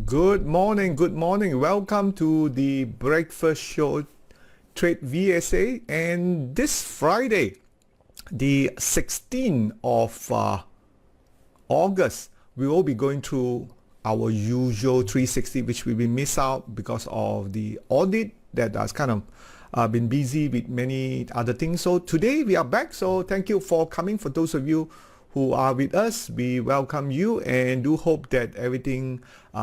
Good morning. Welcome to the breakfast show, TradeVSA, and this Friday, the 16th of August, we will be going through our usual 360, which we will miss out because of the audit that has kind of been busy with many other things. So today we are back. So thank you for coming. For those of you who are with us, we welcome you and do hope that everything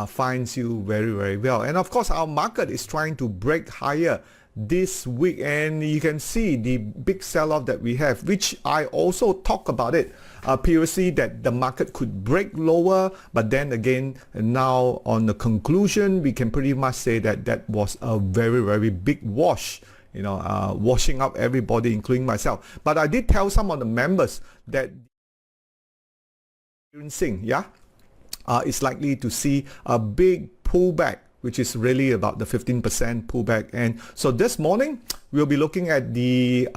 finds you very, very well. And of course, our market is trying to break higher this week, and you can see the big sell-off that we have, which I also talk about it previously, that the market could break lower, but then again, now on the conclusion, we can pretty much say that that was a very, very big wash, washing up everybody, including myself. But I did tell some of the members that it's likely to see a big pullback, which is really about the 15% pullback. And so this morning we'll be looking at the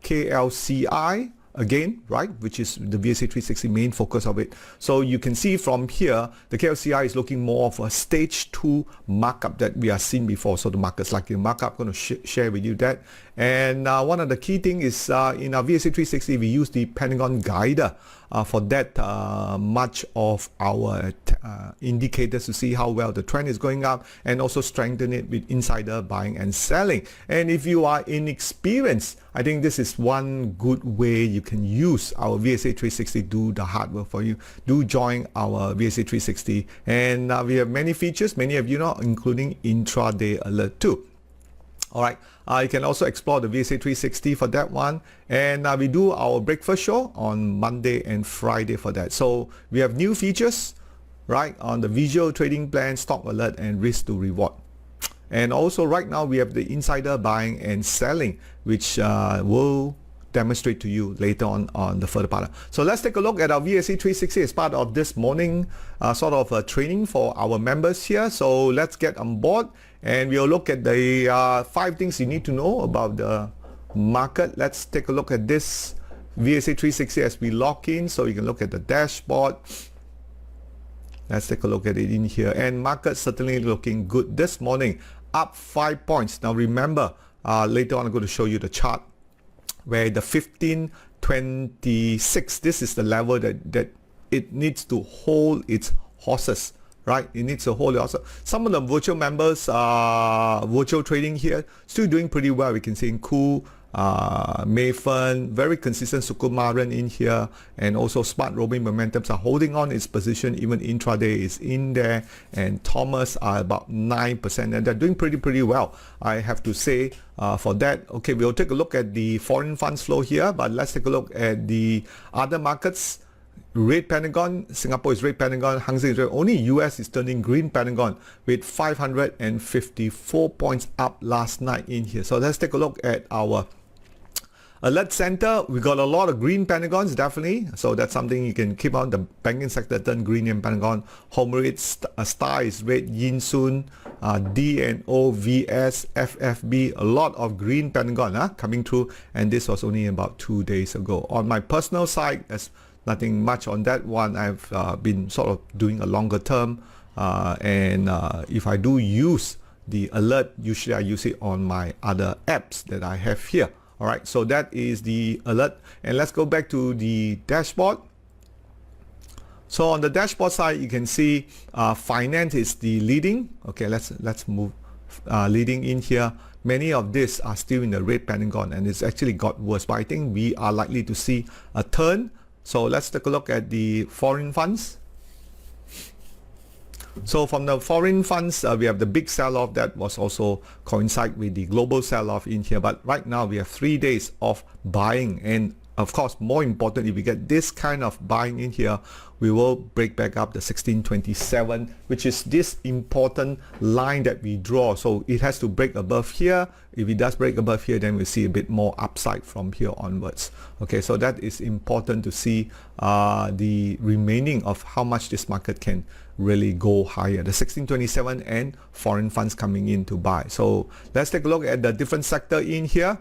KLCI again, right, which is the VSA 360 main focus of it. So you can see from here the KLCI is looking more of a stage 2 markup that we have seen before. So the market's likely markup. I'm going to share with you that. And one of the key things is in our VSA 360 we use the Pentagon Guider for that much of our indicators to see how well the trend is going up, and also strengthen it with insider buying and selling. And if you are inexperienced, I think this is one good way you can use our VSA 360, do the hard work for you. Do join our VSA 360, and we have many features, many of you know, including intraday alert too. Alright, you can also explore the VSA 360 for that one, and we do our breakfast show on Monday and Friday for that. So we have new features, right, on the visual trading plan, stock alert, and risk to reward. And also right now we have the insider buying and selling, which will demonstrate to you later on the further part. So let's take a look at our VSA 360 as part of this morning sort of a training for our members here. So let's get on board, and we'll look at the 5 things you need to know about the market. Let's take a look at this VSA 360 as we log in, so you can look at the dashboard. Let's take a look at it in here, and market certainly looking good this morning, up 5 points. Now remember, later on I'm going to show you the chart where the 1526, this is the level that it needs to hold its horses, right? It needs to hold it also. Some of the virtual members, virtual trading here, still doing pretty well. We can see in Cool, Mayfen, very consistent Sukumaran in here, and also SMARTRobie momentums are holding on its position. Even intraday is in there, and Thomas are about 9%, and they're doing pretty well, I have to say, for that. Okay, we'll take a look at the foreign funds flow here, but let's take a look at the other markets. Red Pentagon, Singapore is red Pentagon, Hang Seng is red. Only US is turning green Pentagon with 554 points up last night in here. So let's take a look at our alert center. We got a lot of green Pentagons, definitely. So that's something you can keep on. The banking sector turned green in Pentagon. Home rate, Star is red, Yin Sun, DNO, VS, FFB, a lot of green Pentagon coming through. And this was only about 2 days ago. On my personal side, there's nothing much on that one. I've been sort of doing a longer term, and if I do use the alert, usually I use it on my other apps that I have here. Alright, so that is the alert, and let's go back to the dashboard. So on the dashboard side, you can see finance is the leading. Okay, let's move leading in here. Many of these are still in the red Pentagon, and it's actually got worse, but I think we are likely to see a turn. So let's take a look at the foreign funds. So from the foreign funds, we have the big sell-off that was also coincide with the global sell-off in here. But right now we have 3 days of buying, and of course, more important, if we get this kind of buying in here, we will break back up the 1627, which is this important line that we draw. So it has to break above here. If it does break above here, then we'll see a bit more upside from here onwards. Okay, so that is important to see the remaining of how much this market can really go higher. The 1627 and foreign funds coming in to buy. So let's take a look at the different sector in here.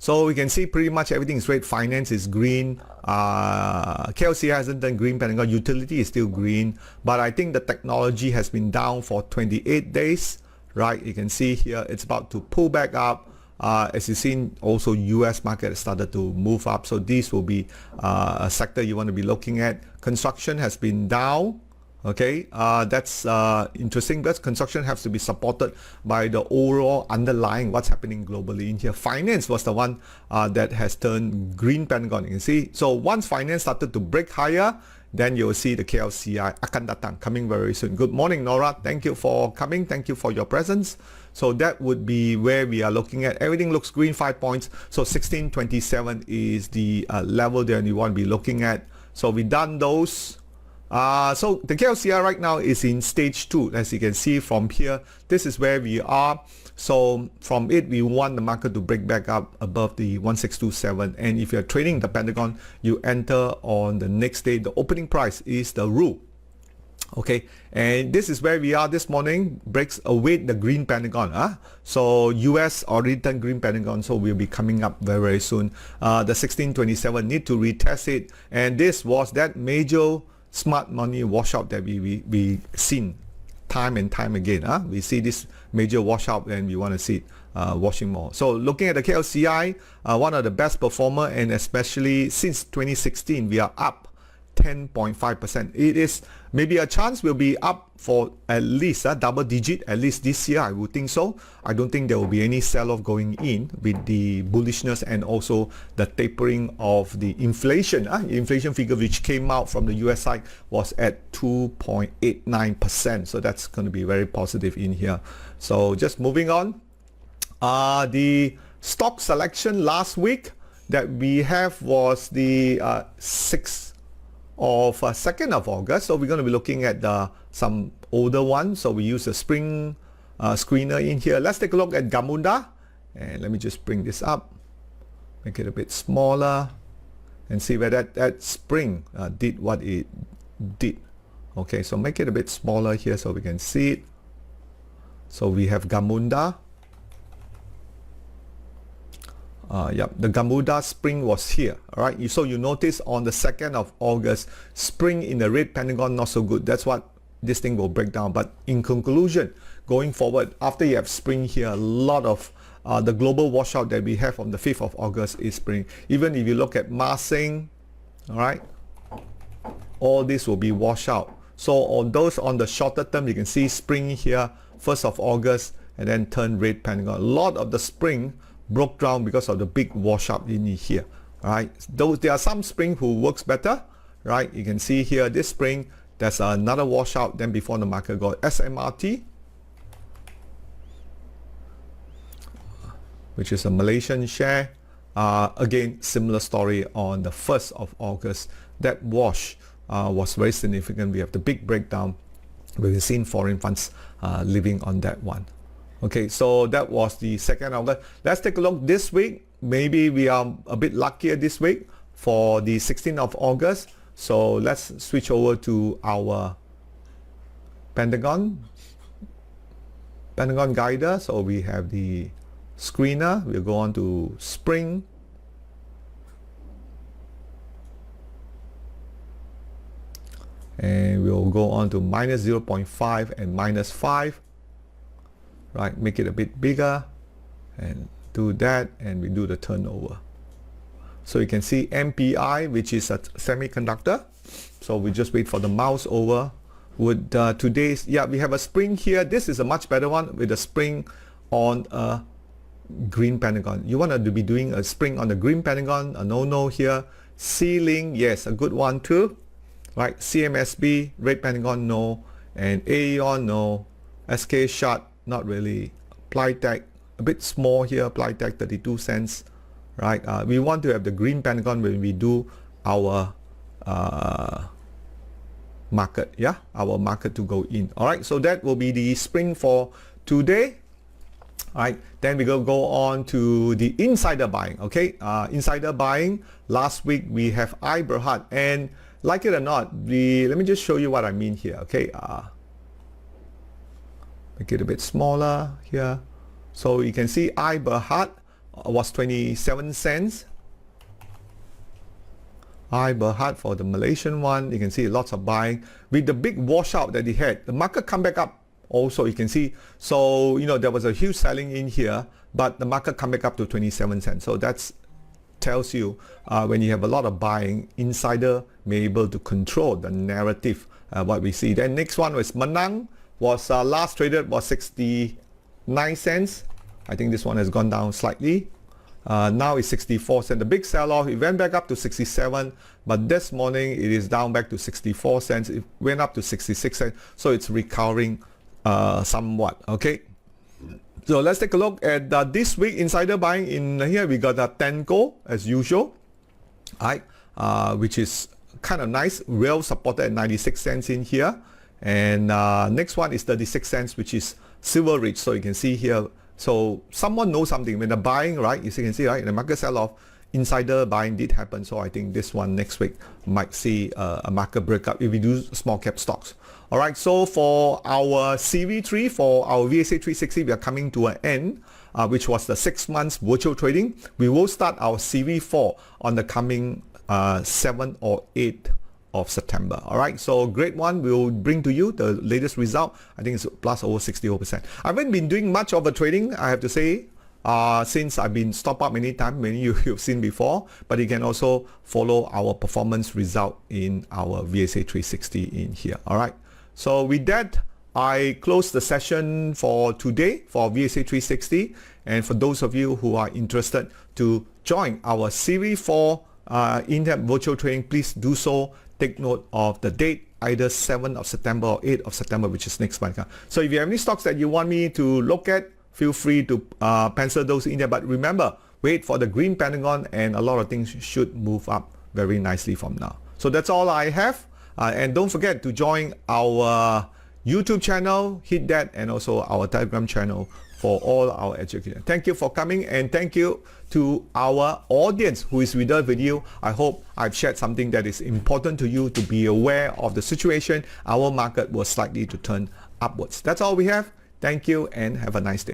So we can see pretty much everything is red. Finance is green. KLCI hasn't done green. Pentagon utility is still green. But I think the technology has been down for 28 days. Right? You can see here it's about to pull back up. As you've seen, also US market has started to move up. So this will be a sector you want to be looking at. Construction has been down. Okay, that's interesting because construction has to be supported by the overall underlying what's happening globally in here. Finance was the one that has turned green. Pentagon, you can see. So once finance started to break higher, then you'll see the KLCI akan datang, coming very soon. Good morning, Nora. Thank you for coming. Thank you for your presence. So that would be where we are looking at. Everything looks green, 5 points. So 1627 is the level that you want to be looking at. So we done those. So the KLCI right now is in stage 2. As you can see from here, this is where we are. So from it, we want the market to break back up above the 1627. And if you're trading the Pentagon, you enter on the next day. The opening price is the rule. Okay, and this is where we are this morning. Breaks away the green Pentagon. So US already turned green Pentagon, so we'll be coming up very, very soon. The 1627 need to retest it. And this was that major smart money washout that we seen time and time again. We see this major washout and we want to see it washing more. So looking at the KLCI, one of the best performer, and especially since 2016 we are up 10.5%. It is maybe a chance we'll be up for at least a double digit at least this year. I would think so. I don't think there will be any sell-off going in with the bullishness and also the tapering of the inflation. Inflation figure which came out from the US side was at 2.89%. So that's going to be very positive in here. So just moving on. The stock selection last week that we have was the 6th of 2nd of August. So we're going to be looking at some older ones. So we use a spring screener in here. Let's take a look at Gamunda. And let me just bring this up, make it a bit smaller, and see where that spring did what it did. Okay, so make it a bit smaller here so we can see it. So we have Gamunda. Yep, the Gamunda spring was here. All right, so you notice on the 2nd of August, spring in the red Pentagon not so good. That's what this thing will break down. But in conclusion, going forward, after you have spring here, a lot of the global washout that we have on the 5th of August is spring. Even if you look at Marsing, all right, all this will be washout. So on those on the shorter term, you can see spring here, 1st of August, and then turn red Pentagon. A lot of the spring broke down because of the big washout in here. All right, there are some spring who works better, right? You can see here this spring there's another washout. Then before the market got SMRT, which is a Malaysian share. Again, similar story on the 1st of August. That wash was very significant. We have the big breakdown. We've seen foreign funds living on that one. Okay, so that was the 2nd of August. Let's take a look this week. Maybe we are a bit luckier this week for the 16th of August. So let's switch over to our Pentagon guider. So we have the screener. We'll go on to spring. And we'll go on to minus 0.5 and minus 5. Right, make it a bit bigger and do that, and we do the turnover. So you can see MPI, which is a semiconductor. So we just wait for the mouse over. Would today's, yeah, we have a spring here. This is a much better one with a spring on a green Pentagon. You want to be doing a spring on the green Pentagon, a no-no here. Ceiling, yes, a good one too. Right, CMSB, red Pentagon, no. And Aeon, no. SK shot, not really. Plytech, a bit small here. Plytech, 32 cents. Right, we want to have the green Pentagon when we do our market. Yeah, our market to go in. All right, so that will be the spring for today. All right, then we go on to the insider buying. Okay, insider buying. Last week we have Berhad, and like it or not, let me just show you what I mean here. Okay, make it a bit smaller here. So you can see Berhad was 27 cents. I Berhad for the Malaysian one, you can see lots of buying with the big washout that he had. The market come back up also, you can see. So, you know, there was a huge selling in here, but the market come back up to 27 cents. So that's tells you when you have a lot of buying, insider may be able to control the narrative, what we see. Then next one was Menang, was last traded was 69 cents. I think this one has gone down slightly. Now it's 64 cents. The big sell-off, it went back up to 67, but this morning it is down back to 64 cents. It went up to 66 cents, so it's recovering somewhat. Okay, so let's take a look at this week insider buying. In here we got Tenco as usual, right? Which is kind of nice, well supported at 96 cents in here. And next one is 36 cents, which is Silver Ridge. So you can see here, so someone knows something when the buying, right? You can see, right, the market sell-off, insider buying did happen. So I think this one next week might see a market breakout if we do small cap stocks. All right, so for our CV3, for our VSA 360, we are coming to an end, which was the 6 months virtual trading. We will start our CV4 on the coming 7 or 8 of September. All right, so great one. We'll bring to you the latest result. I think it's plus over 60%. I haven't been doing much of a trading, I have to say, since I've been stopped up many times, many you've seen before, but you can also follow our performance result in our VSA 360 in here. All right, so with that, I close the session for today for VSA 360. And for those of you who are interested to join our CV4 in-depth virtual trading, please do so. Take note of the date, either 7th of September or 8th of September, which is next month. So if you have any stocks that you want me to look at, feel free to pencil those in there. But remember, wait for the green Pentagon and a lot of things should move up very nicely from now. So that's all I have. And don't forget to join our YouTube channel, hit that, and also our Telegram channel for all our education. Thank you for coming, and thank you to our audience who is with us with you. I hope I've shared something that is important to you to be aware of the situation. Our market was likely to turn upwards. That's all we have. Thank you and have a nice day.